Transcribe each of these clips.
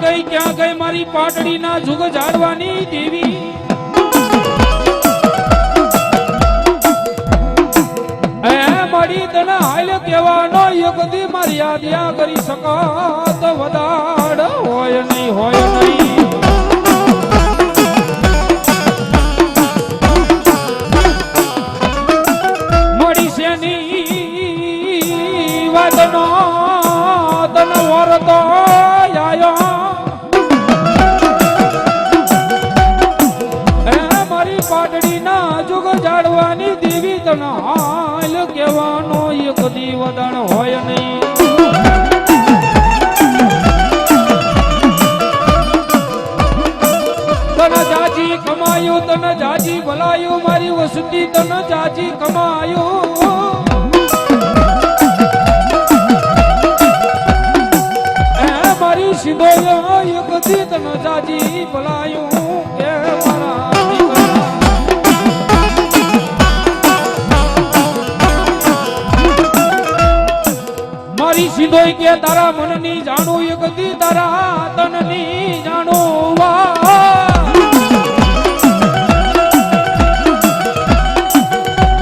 ક્યાં ગઈ મારી પાટડીના જુગ ઝાડવાની દેવી? એ મળી તને હાલ કહેવાનો યુગથી મારી યાદ કરી શકાત વધાડ હોય નહીં, હોય નહીં. મળી શેની વાતનો તને વરતો આયો. એ મારી પાટડીના જુગ ઝાડવાની દેવી તને હાલ કહેવાનો એક દી વદાણ હોય નહીં. તને જાજી કમાયું, તને જાજી ભલાયું, મારી વસતી તને જાજી કમાયું. એ મારી સીધો એક દી તને જાજી ભલાયું કે મારા મારી સીધો કે તારા મનની જાણું એક દી તારા તનની જાણું.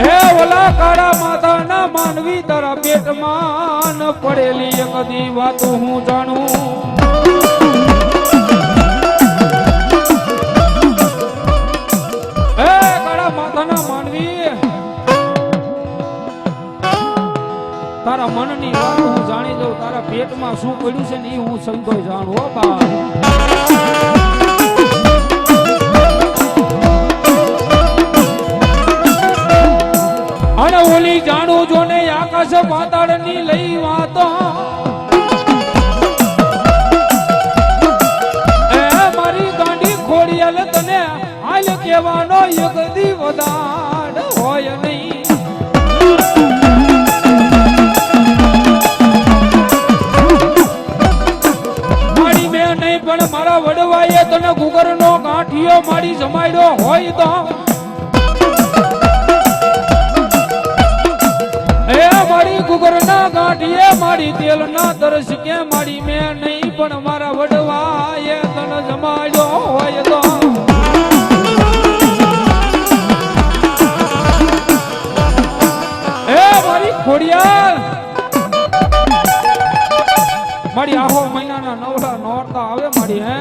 હે ઓલા કાળા માતાના માનવી તારા પેટમાં ન પડેલી એક દી વાતો હું જાણું. હે કાળા માતાના માનવી તારા મનની વાત હું જાણી દઉં. તારા પેટમાં શું પડ્યું છે ને એ હું સમજો જાણું. હો બા અને ઓલી જાણું જો ને આકાશ પાતાળ ની લઈ વાતો. એ મારી ગાંડી ખોડિયાલ તને હાલ કહેવાનો એક દી વધાડ હોય નહીં. પણ મારા વડવાએ તને ગુગરનો ગાંઠિયો મારી જમાડ્યો હોય તો એ મારી ગુગરના ગાંઠીએ મારી તેલના દર્શ કે મારી મેં નહીં પણ મારા વડવાએ તને જમાડ્યો હોય તો એ મારી ખોડિયાર મારી આહો મહિનાના નવડા નોરતા આવે મારી. હે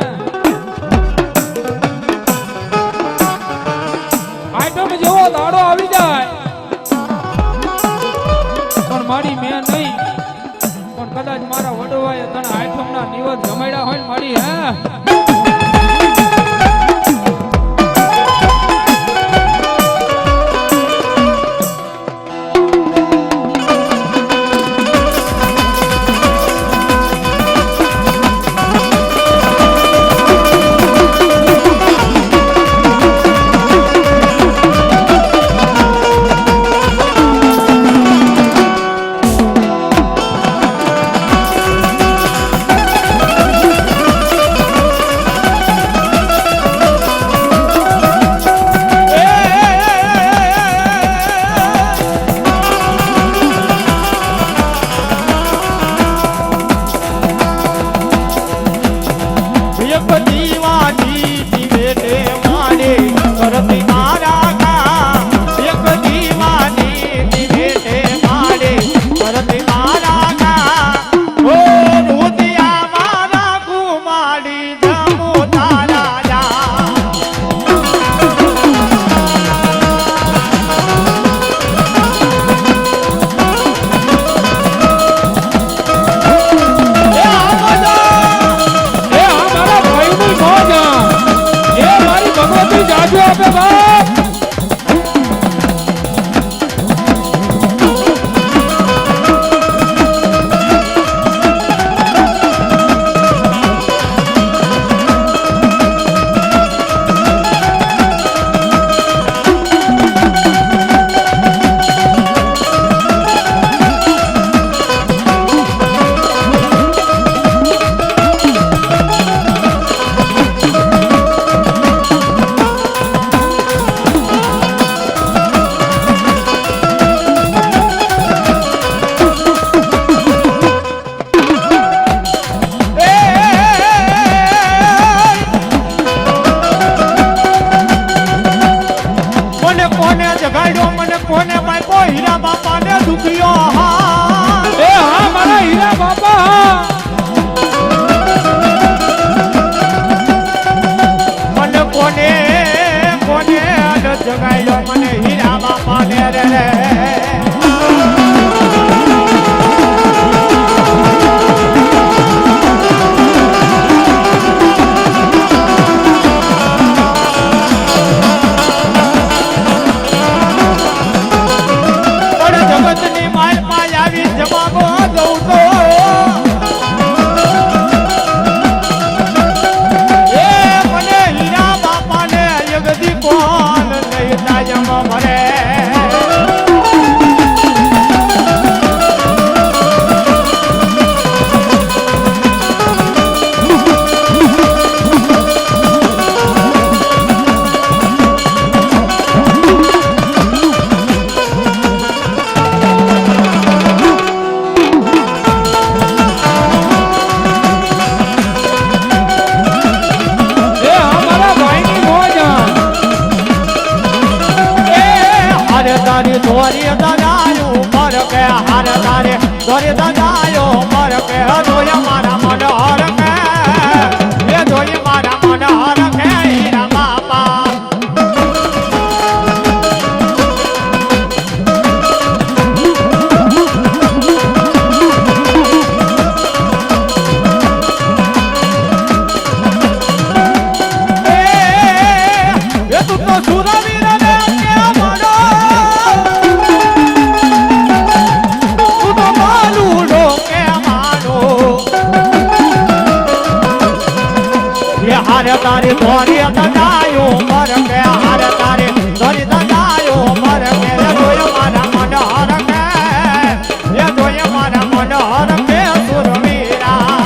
આઈટમ જેવો દાડો આવી જાય પણ મારી મેં નહીં પણ કદાચ મારા વડવાએ તને આઈટમ ના નિવત જમાડ્યા હોય મારી. હે તારી ધોરી દજાયો મર કે હાર તારે ધોરી દજાયો મર કે જોયા મારા મનોહર કે એ જોઈ મારા મનોહર કે હીરા બાપા તારી ધોરી દજાયો મર કે હાર તારે ધોરી દજાયો મર કે જોયો મારા મનોહર કે એ જોયો મારા મનોહર કે સુરવીરા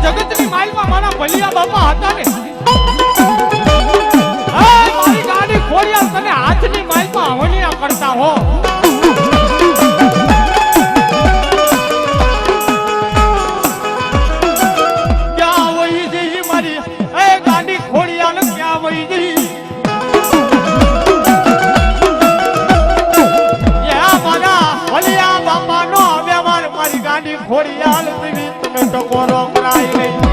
જગતની માલમાં મારા ભલિયા બાપા હતા ને મારી ગાડી ખોડિયા તને હાથની માલમાં હવનિયા કરતા હો ક્યાં વહી જઈ મારી એ ગાડી ખોડિયા ને ક્યાં વહી જઈ મારા ભલિયા બાપા નો વ્યવહાર મારી ગાડી ખોડિયા તમે તો કોરો કરાઈ ગઈ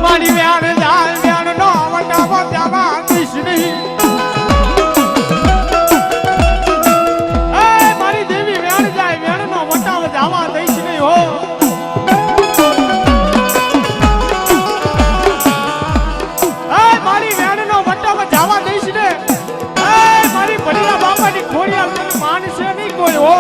મારી વ્યાણ જાય વ્યાણ નો વટાવો જવા દઈશ નહીં મારી દેવી વ્યાણ જાય વ્યાણ નો વટાવો જવા દઈશ નહીં હો મારી વ્યાણ નો વટાવો જવા દઈશ ને મારી ભલિયા બાપાની ખોડિયા માનશે નહીં કોઈ હો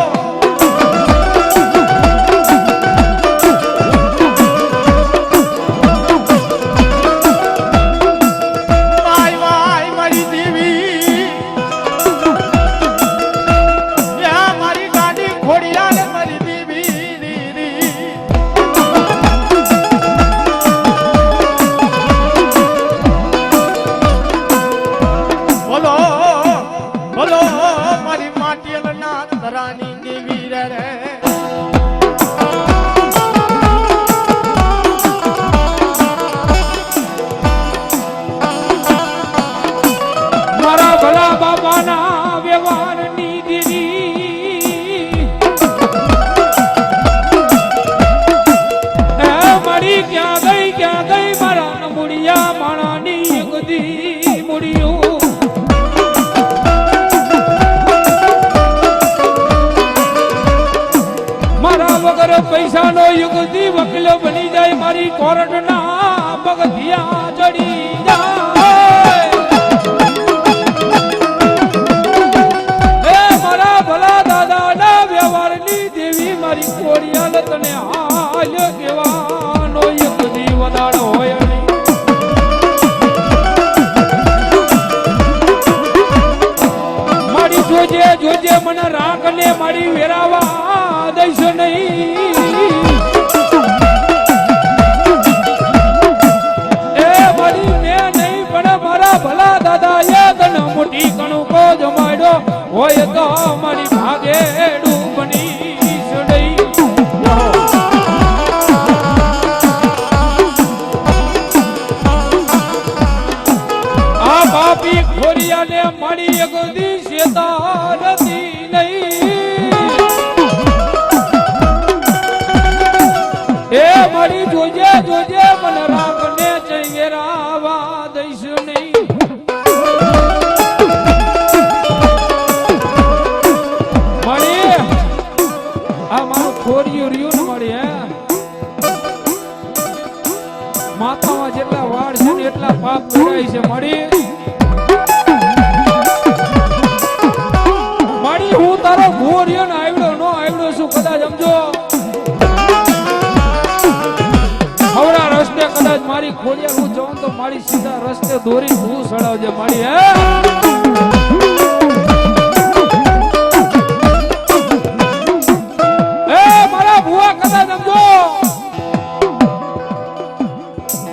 પૈસા નો યુગથી વકીલો બની જાય મારી કોર્ટના પગથિયા ચડી જાય હે મારા ભલા દાદાના વ્યવહારની દેવી મારી કોડિયાલ તને હાલ કેવાનો યુગથી વધારો હોય નહીં મારી જોજે જોજે મને રાખને મારી વેરાવા દઈશ નહીં ભલા દાદા એ તને મોટી કણુકો જમાડ્યો હોય તો મારી ભાગેડું બની સડઈ આ બાપી ખોરિયાને મારી એક દિવસે નથી નહીં એ મારી જોજે જોજે મને રાખને ચંગેરાવા દઈશ નહીં માથામાં જેટલા વાળ છે ને એટલા પાપ ભરાય છે માડી હું તારો ઘોરિયો ને આવડો નો આવડો છું કદાચ સમજો હવરા રસ્તે કદાચ મારી ખોડિયા હું જાઉં તો મારી સીધા રસ્તે દોરી તું સડાવજે માડી હે મારા ભુવા કદાચ સમજો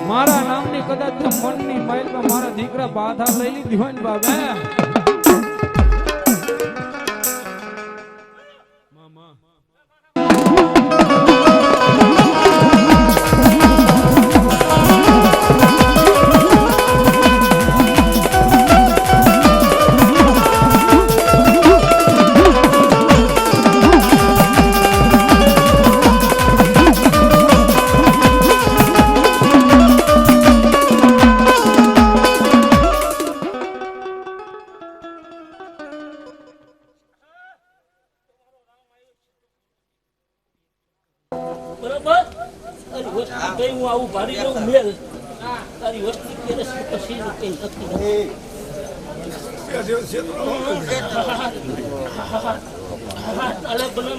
મારા નામની કદાચ મનની માઇલમાં મારા દીકરા બાધા લઈ લીધી હોય ને બાબે હું આવું ભારી જવું મેલ તારી વસ્તુ કે પછી કઈ નથી અલગ બને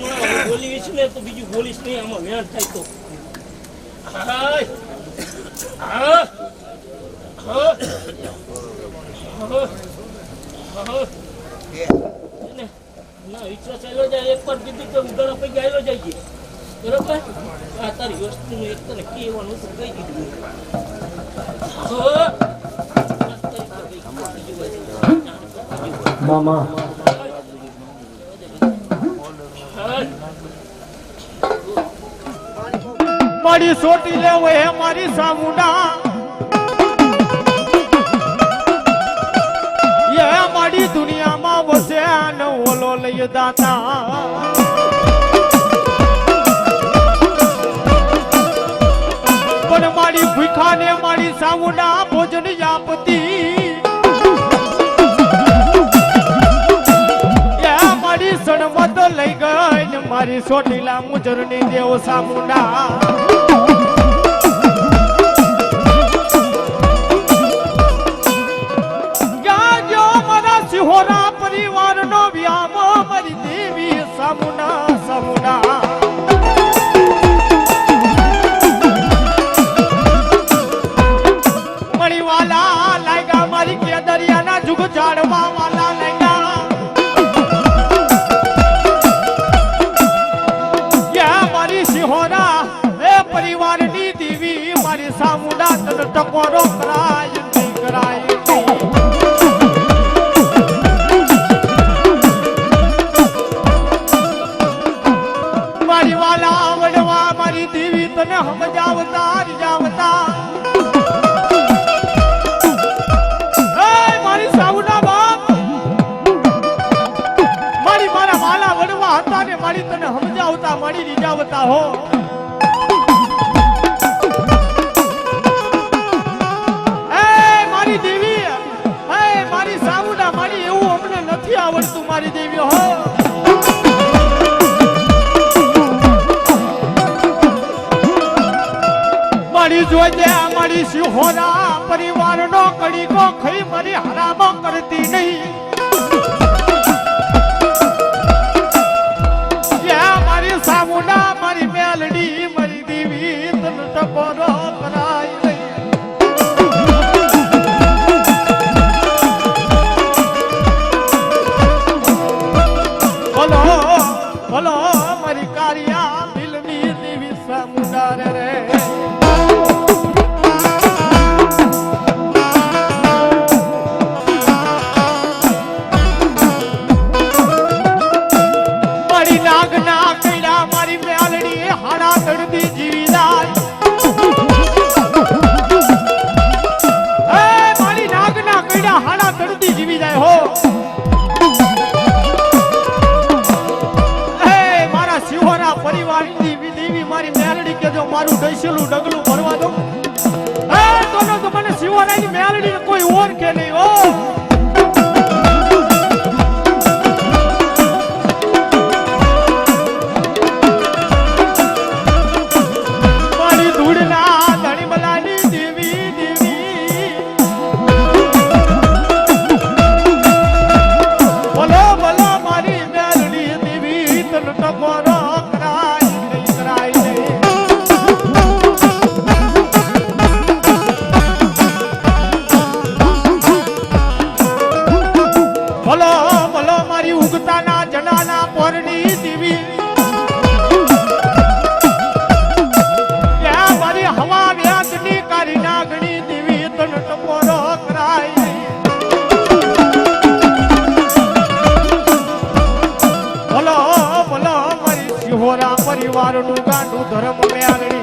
બોલીશ ને તો બીજું બોલીશ નહીં આમાં વેણ થાય તો ના વિશ્વાસ ચાલ્યો જાય એક પર કીધું તો ઉધારો પૈકી આવેલો જાય બરોબર આ તારી વસ્તુનું એક તને કહેવાનું તો કહી દીધું મામા મારી સોટી લેવો હે મારી સામુડા એ મારી દુનિયામાં વસે ન ઓલો લઈ દાતા પણ મારી ભૂખાને મારી સામુડા ભોજન આપતી મારી સણમત લઈ ગઈ ને મારી સોટીલા મુજરની દેવ સામુડા સિહોરા પરિવારનો વ્યામો મારી દેવી સામુના સામુના મણીવાલા લાગ્યા મારી કે દરિયાના જુગ ઝાડવા વાલા લાગ્યા યા મારી સિહોરા એ પરિવારની દેવી મારી સામુના તન ટકોરો કરાય નહીં કરાય દેવી તને સમજાવતા રીજાવતા મારી સાઉના બાપ મારી મારા વાલા વડવા હતા ને મારી તને સમજાવતા મારી રીજાવતા હો મારી દેવી મારી સાઉના મારી એવું અમને નથી આવડતું મારી દેવી હો જોજે મારી સિંહોના પરિવારનો કડીકો ખઈ મારી હરામો કરતી નહીં. મારી સામુના મારી મેલડી મારી દેવી તન ટકોરો કરાય નહીં. બોલો બોલો મારી કારિયા દિલની દેવી સામુના રે. મારું દઈશેલું ડગલું ભરવા દો તો મને શિવરાયની મેલડી કોઈ ઓળખે નહીં હો. મારી ધૂળના ધણીમલાની દેવી દેવી બોલો બોલો મારી મેલડી દેવી તન ટકોરો કરાય નહીં કરાય નહીં. બોલો બોલો મારી ઉગતાના જનાના પોરની દેવી ત્યાં મારી હવા વ્યાસની કારી નાગણી દેવી તન ટકોરો કરાય. બોલો બોલો મારી સિંહોરા પરિવારનું ગાંડું ધર્મ મેળણી.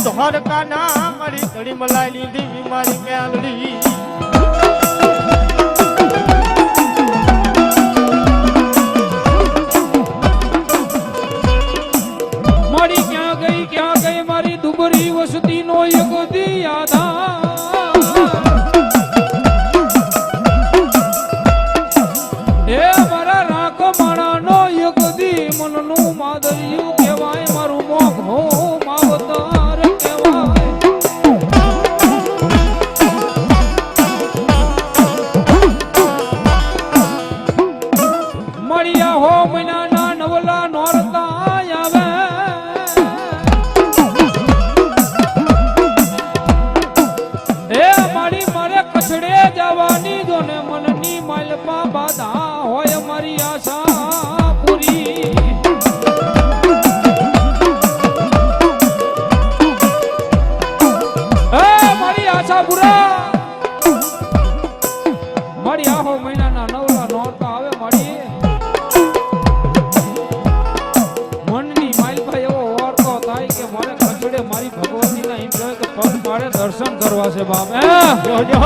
દ્વારકાના મારી ઘડી મલાઈની દેવી મારી મેલડી નો એક દી આધાર એ મારા રાખ માણા નો એક દી મનનું માદરિયું કહેવાય મારું મોઘો માવતર કહેવાય મળ્યા હો મહિનાના નવલા નોરતા આવે એ મારી મારે કચડે જવાની જો ને મનની માલપા બાધા હોય મારી આશા પૂરી એ મારી આશા પૂરા મારી આહો મહિનાના નવલા નોરતા આવે મારી મનની માલપા એવો ઓરતો થાય કે મારે કચડે મારી ભગવતીના એમ કહે કે પગ મારે દર્શન કરવા છે બાપ જોજો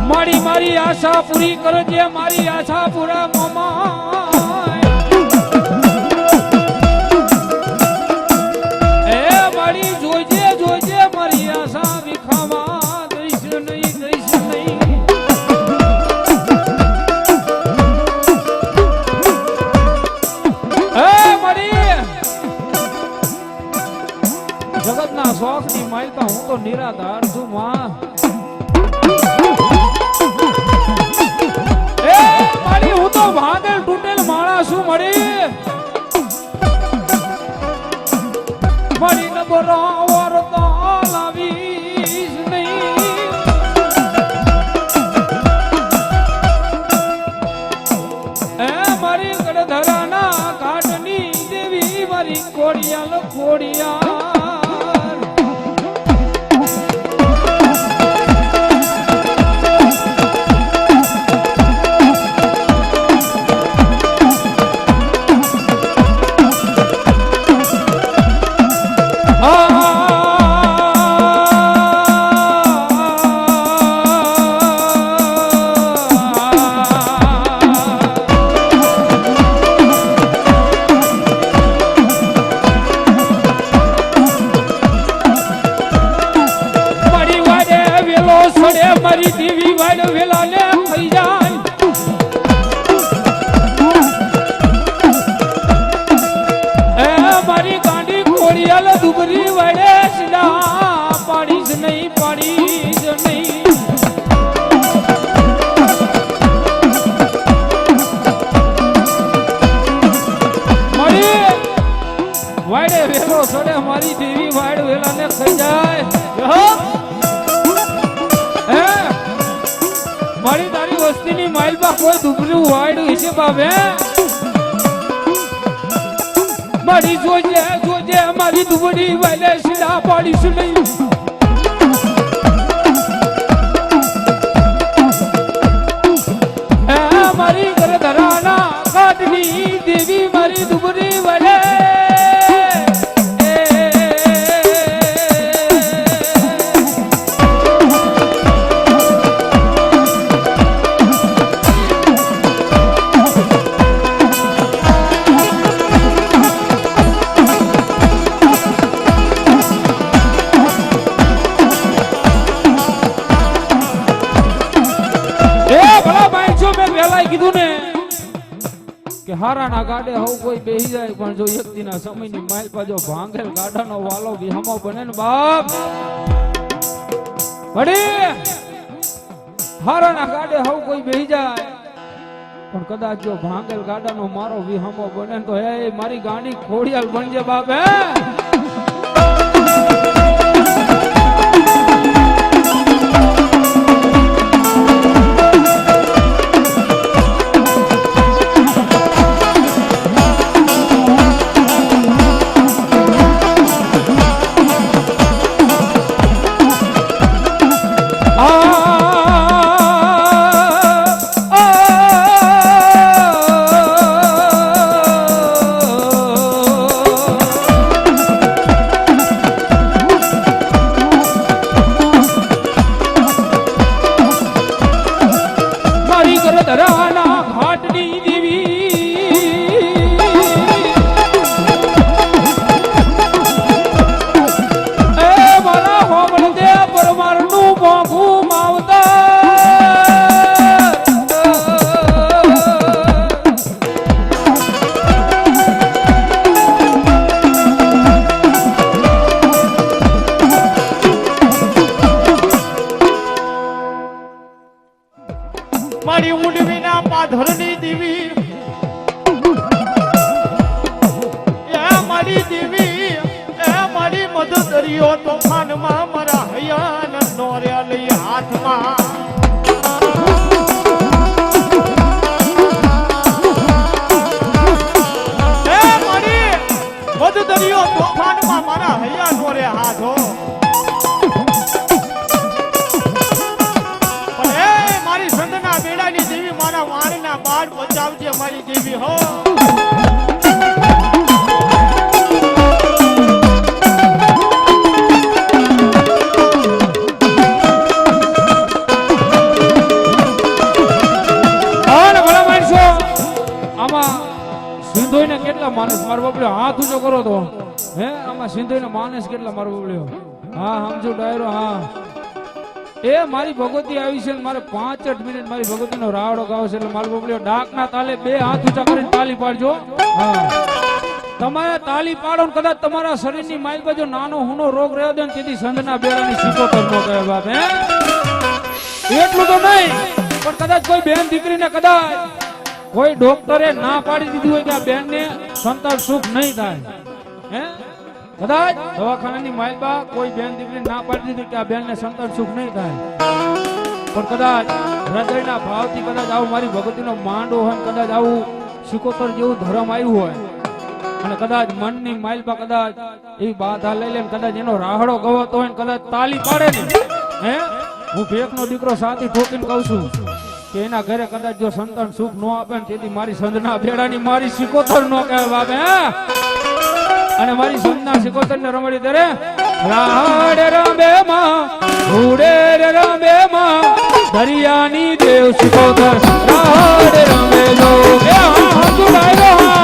મારી મારી આશા પૂરી કરજે મારી આશા પૂરા મોમા એ મારી જોજે જોજે મારી આશા વિખાવા દઈશ નહીં દઈશ નહીં જગતના શોખની માલપા હું તો નિરાધાર છું માં એ મારી હું તો ભાગેલ તૂટેલ માળા છું મળી મળી નબરો વરતો લાવીશ નહીં એ મારી ગડધરાના ઘાટની દેવી મારી કોડિયાલ કોડિયા મારી દેવી વાડ વેલા ને થઈ જાય એ મારી ગાંડી કોડિયાલ દુબરી વડે સીધા પાડીશ નહીં પાડીશ નહીં મારી વાડે વેલો સડે મારી દેવી વાડ વેલા ને થઈ જાય મારી તારી વસ્તીની માઇલમાં કોઈ દુબરું વાયડું છે બાબે મારી જોજે જોજે મારી દુબડી વાલે સીધા પાડીશું નહીં મારી ગરધરાના કાટની દેવી મારી દુબડી વાલે કીધું ને કે હારાના ગાડે હવ કોઈ બેહી જાય પણ જો એક દિના સમયની માઇલ પર જો ભાંગેલ ગાડાનો વાલો વિહમો બને ને બાપ વડી હારાના ગાડે હવ કોઈ બેહી જાય પણ કદાચ જો ભાંગેલ ગાડાનો મારો વિહમો બને તો હે મારી ગાડી ખોડિયાલ બનજે બાપ હે આવજે મારી દેવી હો. અને ભલા માણસો આમાં સિંધોઈને કેટલા માણસ મારો બબલ્યો હાથ ઊંચો કરો તો હે આમાં સિંધોઈને માણસ કેટલા મારો બબલ્યો હા સમજો ડાયરો હા એ મારી ભગવતી આવી છે ને મારે 5 મિનિટ મારી ભગવતીનો રાવડો ગાવ છે એટલે મારો બબલ્યો ડાકના તાલે 2 હાથ ઊંચા કરીને તાલી પાડજો હા તમારે તાલી પાડો ને કદાચ તમારા શરીરની માઇલ બાજુ નાનો હુનો રોગ રહ્યો દે ને તેથી સંધના બેડાની સિકોતર નો કહે બાપ હે એટલું તો નહીં પણ કદાચ કોઈ બેન દીકરીને કદાચ કોઈ ડોક્ટરે ના પાડી દીધી હોય કે આ બેનને સંતાન સુખ નહીં થાય હે કદાચ દવાખાનાની માલબા કોઈ બેન દીકરી ના પાડી દીધી કે આ બેનને સંતાન સુખ નહીં થાય પણ કદાચ હૃદયના ભાવથી કદાચ આવું મારી ભગવતીનો માંડો હોય ને કદાચ આવું સિકોતર જેવું ધર્મ આવ્યું હોય અને કદાચ મનની માલબા કદાચ એ બાધા લઈ લે કદાચ એનો રાહડો ગવતો હોય ને કદાચ તાલી પાડે ને હે હું ભેખનો દીકરો સાથી ઠોકીને કહું છું કે એના ઘરે કદાચ જો સંતાન સુખ ન આપે ને તેથી મારી સંધના બેડાની મારી સિકોતર ન કહેવાય બાપે અને મારી સંધના સિકોતર ને રમડી દે રે રાડ રમે માં ઉડે રમે માં દરિયાની દેવ સિકોતર રાડ રમે જો એ હા ડાયરો હા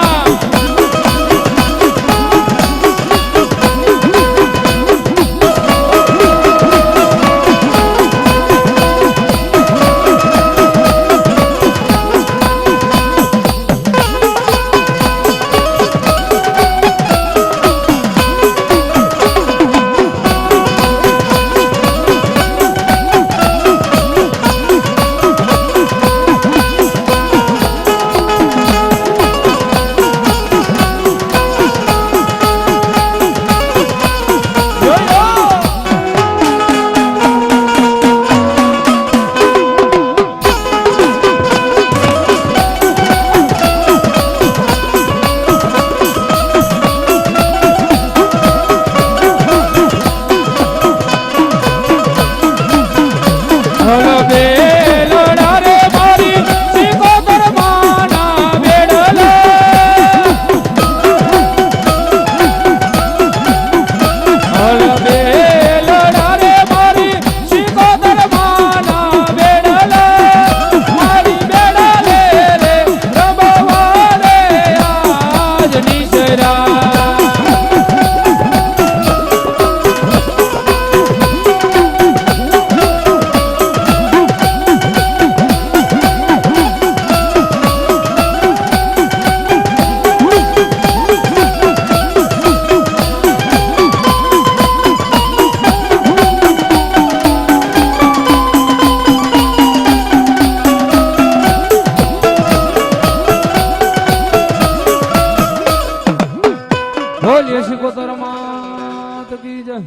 બોલીએ સિકોતર માત કી જય.